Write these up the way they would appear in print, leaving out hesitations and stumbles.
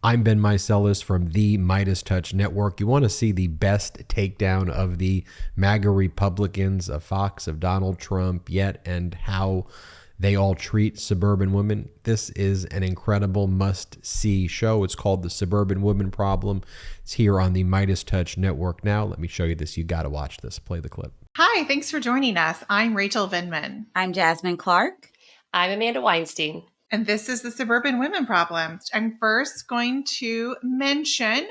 I'm Ben Meiselas from the MeidasTouch Network. You want to see the best takedown of the MAGA Republicans, of Fox, of Donald Trump yet, and how they all treat suburban women? This is an incredible must-see show. It's called The Suburban Women Problem. It's here on the MeidasTouch Network now. Let me show you this. You got to watch this. Play the clip. Hi, thanks for joining us. I'm Rachel Vindman. I'm Jasmine Clark. I'm Amanda Weinstein. And this is the Suburban Women Problem. I'm first going to mention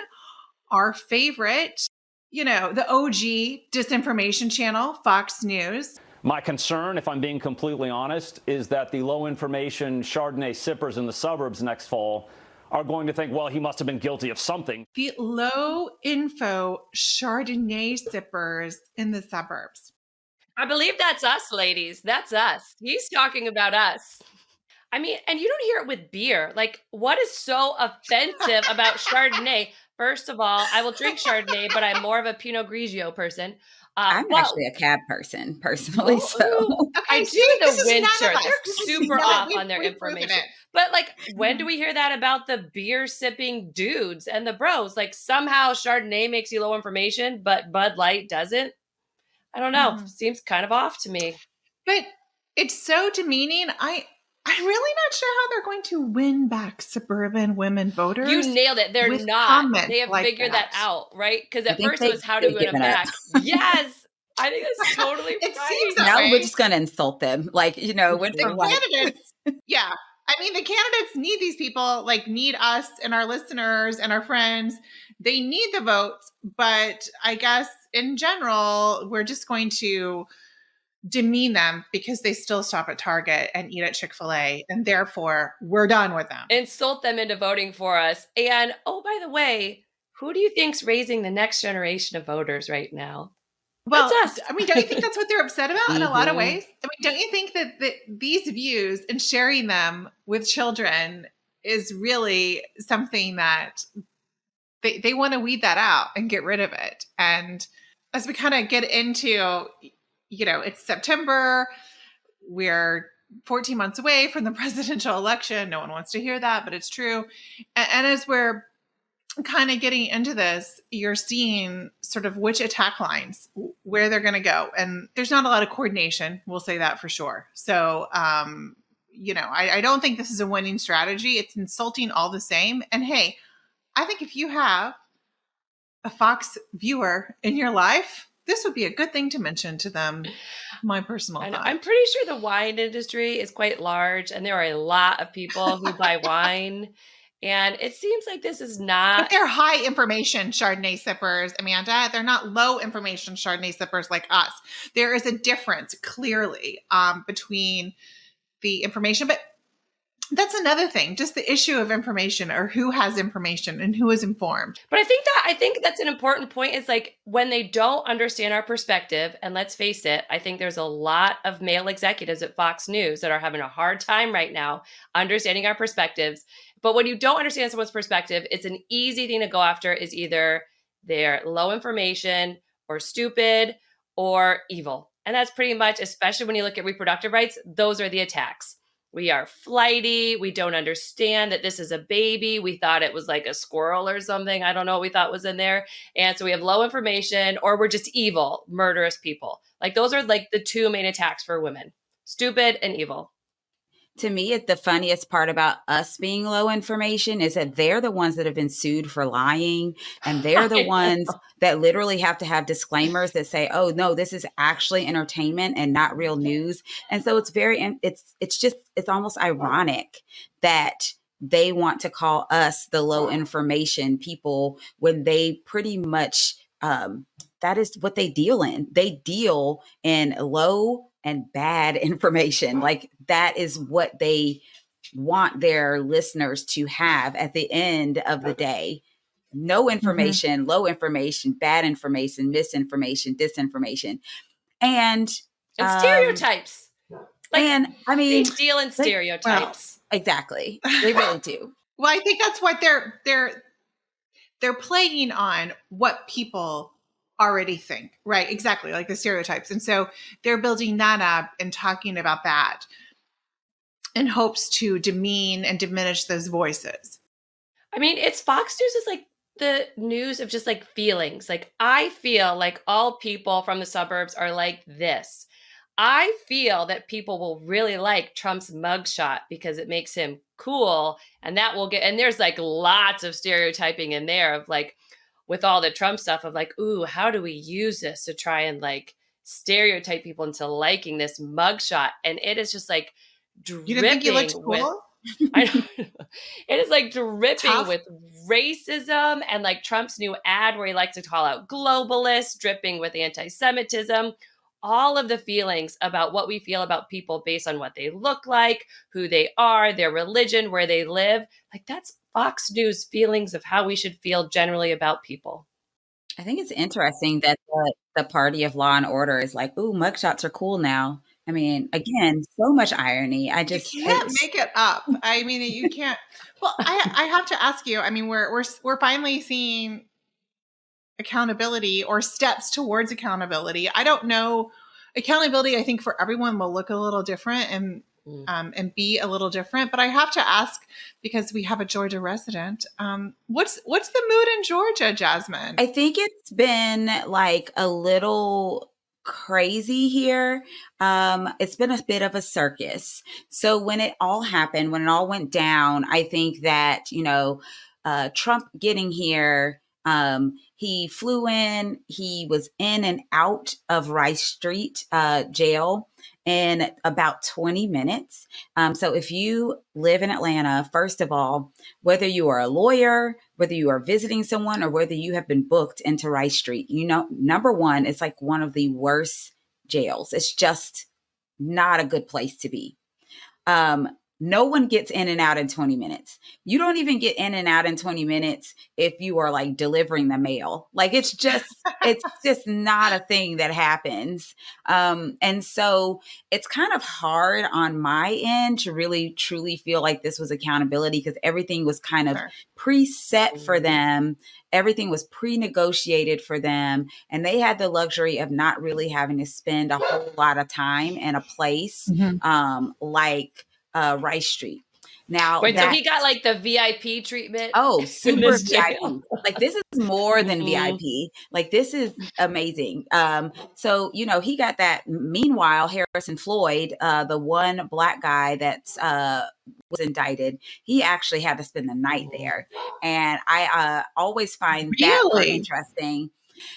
our favorite, the OG disinformation channel, Fox News. My concern, if I'm being completely honest, is that the low information Chardonnay sippers in the suburbs next fall are going to think, well, he must have been guilty of something. The low info Chardonnay sippers in the suburbs. I believe that's us, ladies. That's us. He's talking about us. I mean, and you don't hear it with beer. Like, what is so offensive about Chardonnay? First of all, I will drink Chardonnay, but I'm more of a Pinot Grigio person. I'm actually a cab person, personally. I do the winter. They're super off on their information. But like, when do we hear that about the beer sipping dudes and the bros? Like, somehow Chardonnay makes you low information, but Bud Light doesn't. I don't know. Seems kind of off to me. But it's so demeaning. I'm really not sure how they're going to win back suburban women voters. You nailed it. They're not. They have figured that out, right? Because at first it was how to win them back. Yes. I think that's totally right. Now we're just going to insult them. Like, when the candidates. Yeah. I mean, the candidates need these people, need us and our listeners and our friends. They need the votes. But I guess in general, we're just going to demean them because they still stop at Target and eat at Chick-fil-A, and therefore we're done with them. Insult them into voting for us. And oh, by the way, who do you think's raising the next generation of voters right now? Well, that's us. I mean, don't you think that's what they're upset about in a lot of ways? I mean, don't you think that these views and sharing them with children is really something that they want to weed that out and get rid of it? And as we kind of get into it's September. We're 14 months away from the presidential election. No one wants to hear that, but it's true. And as we're kind of getting into this, you're seeing sort of which attack lines, where they're going to go. And there's not a lot of coordination. We'll say that for sure. So, I don't think this is a winning strategy. It's insulting all the same. And hey, I think if you have a Fox viewer in your life, this would be a good thing to mention to them. My personal thought. I'm pretty sure the wine industry is quite large, and there are a lot of people who buy wine. And it seems like this is not. But they're high information Chardonnay sippers, Amanda. They're not low information Chardonnay sippers like us. There is a difference clearly between the information, but that's another thing, just the issue of information, or who has information and who is informed. But I think that's an important point, is like when they don't understand our perspective, and let's face it, I think there's a lot of male executives at Fox News that are having a hard time right now understanding our perspectives. But when you don't understand someone's perspective, it's an easy thing to go after, is either they're low information or stupid or evil. And that's pretty much, especially when you look at reproductive rights, those are the attacks. We are flighty. We don't understand that this is a baby. We thought it was like a squirrel or something. I don't know what we thought was in there. And so we have low information, or we're just evil, murderous people. Like, those are like the two main attacks for women: stupid and evil. To me, the funniest part about us being low information is that they're the ones that have been sued for lying. And they're the ones that literally have to have disclaimers that say, oh, no, this is actually entertainment and not real news. And so it's almost ironic that they want to call us the low information people when they pretty much, that is what they deal in. They deal in low and bad information. Like, that is what they want their listeners to have at the end of the day. No information, low information, bad information, misinformation, disinformation. And stereotypes. They deal in stereotypes. Well, exactly. They really do. Well, I think that's what they're playing on, what people already think, right? Exactly, like the stereotypes. And so they're building that up and talking about that in hopes to demean and diminish those voices. I mean, it's Fox News is like the news of just like feelings. Like, I feel like all people from the suburbs are like this. I feel that people will really like Trump's mugshot because it makes him cool. And that will get, and there's like lots of stereotyping in there of like, with all the Trump stuff of like, ooh, how do we use this to try and like stereotype people into liking this mugshot? And it is just like You didn't think you looked dripping with, cool? I don't, it is like dripping Tough. with racism and like Trump's new ad where he likes to call out globalists, dripping with anti-Semitism, all of the feelings about what we feel about people based on what they look like, who they are, their religion, where they live. Like, that's Fox News feelings of how we should feel generally about people. I think it's interesting that the party of law and order is like, ooh, mugshots are cool now. I mean, again, so much irony. I You just can't make it up. I mean, you can't. Well, I have to ask you. I mean, we're finally seeing accountability or steps towards accountability. I don't know. Accountability, I think, for everyone will look a little different and be a little different. But I have to ask, because we have a Georgia resident. What's the mood in Georgia, Jasmine? I think it's been like a little crazy here. It's been a bit of a circus. So when it all happened, when it all went down, I think that, Trump getting here, he flew in, he was in and out of Rice Street jail in about 20 minutes. So if you live in Atlanta, first of all, whether you are a lawyer, whether you are visiting someone, or whether you have been booked into Rice Street, number one, it's like one of the worst jails. It's just not a good place to be. No one gets in and out in 20 minutes. You don't even get in and out in 20 minutes if you are like delivering the mail. Like, it's just not a thing that happens. And so it's kind of hard on my end to really truly feel like this was accountability, because everything was kind of preset for them. Everything was pre-negotiated for them. And they had the luxury of not really having to spend a whole lot of time in a place like Rice Street. Now, wait, so he got like the VIP treatment? Oh, super VIP. Like, this is more than Mhm. VIP. Like, this is amazing. So, he got that. Meanwhile, Harrison Floyd, the one black guy that's was indicted, he actually had to spend the night there. And I always find that part interesting.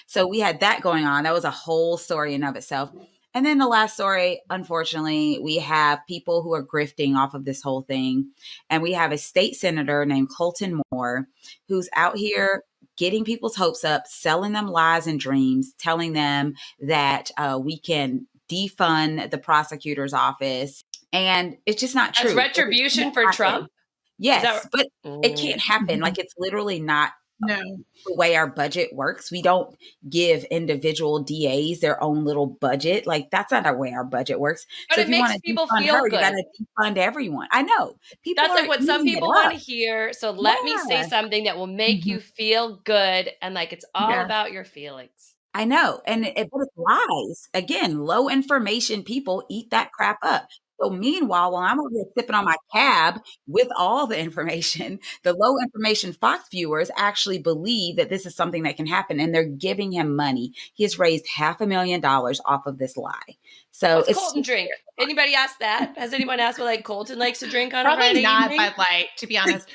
So we had that going on. That was a whole story in of itself. And then the last story, unfortunately, we have people who are grifting off of this whole thing. And we have a state senator named Colton Moore, who's out here getting people's hopes up, selling them lies and dreams, telling them that we can defund the prosecutor's office. And it's just not true. As retribution for Trump? Yes, but it can't happen. Like, it's literally not the way our budget works. We don't give individual DAs their own little budget. Like, that's not the way our budget works. But so it makes people feel good. You got to defund everyone. I know. That's like what some people want to hear. So let me say something that will make you feel good. And like, it's all about your feelings. I know. But it's lies. Again, low information people eat that crap up. So meanwhile, while I'm over here sipping on my cab with all the information, the low information Fox viewers actually believe that this is something that can happen, and they're giving him money. He has raised $500,000 off of this lie. So what's Colton drink? Anybody asked that? Has anyone asked what like Colton likes to drink on Probably a Friday not evening? Bud Light, to be honest.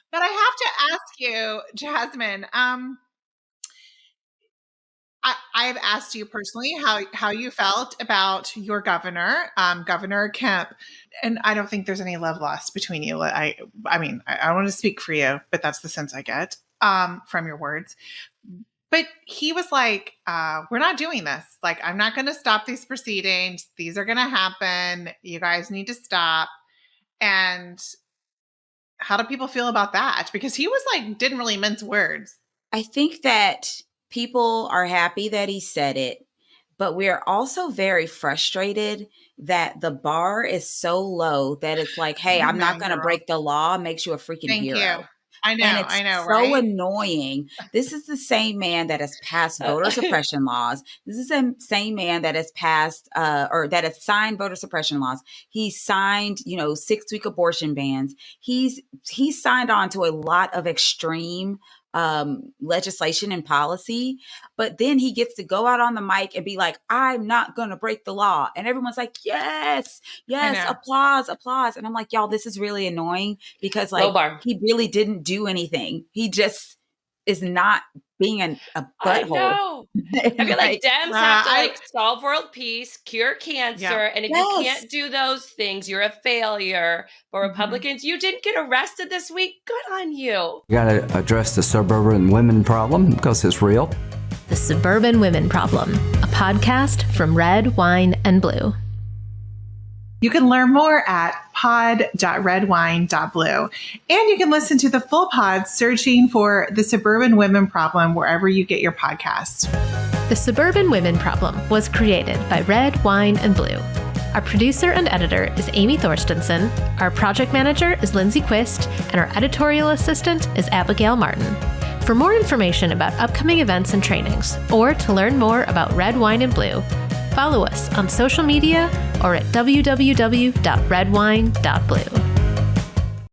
But I have to ask you, Jasmine, I've asked you personally how you felt about your governor, Governor Kemp, and I don't think there's any love lost between you. I mean, I don't want to speak for you, but that's the sense I get from your words. But he was like, we're not doing this. Like, I'm not going to stop these proceedings. These are going to happen. You guys need to stop. And how do people feel about that? Because he was like, didn't really mince words. I think that people are happy that he said it, but we're also very frustrated that the bar is so low that it's like, hey, I'm not going to break the law, makes you a freaking hero. I know, And it's so right? annoying. This is the same man that has passed voter suppression laws. This is the same man that has passed or that has signed voter suppression laws. He signed, 6-week abortion bans. He's signed on to a lot of extreme legislation and policy, but then he gets to go out on the mic and be like, I'm not going to break the law. And everyone's like, yes, applause. And I'm like, y'all, this is really annoying because he really didn't do anything. He just is not being a butthole. I know. I feel like Dems have to solve world peace, cure cancer. And if you can't do those things, you're a failure. For Republicans, you didn't get arrested this week. Good on you. You got to address the suburban women problem because it's real. The Suburban Women Problem, a podcast from Red, Wine, and Blue. You can learn more at pod.redwine.blue. And you can listen to the full pod searching for The Suburban Women Problem wherever you get your podcasts. The Suburban Women Problem was created by Red, Wine, and Blue. Our producer and editor is Amy Thorstensen. Our project manager is Lindsay Quist. And our editorial assistant is Abigail Martin. For more information about upcoming events and trainings, or to learn more about Red, Wine, and Blue, follow us on social media or at www.redwine.blue.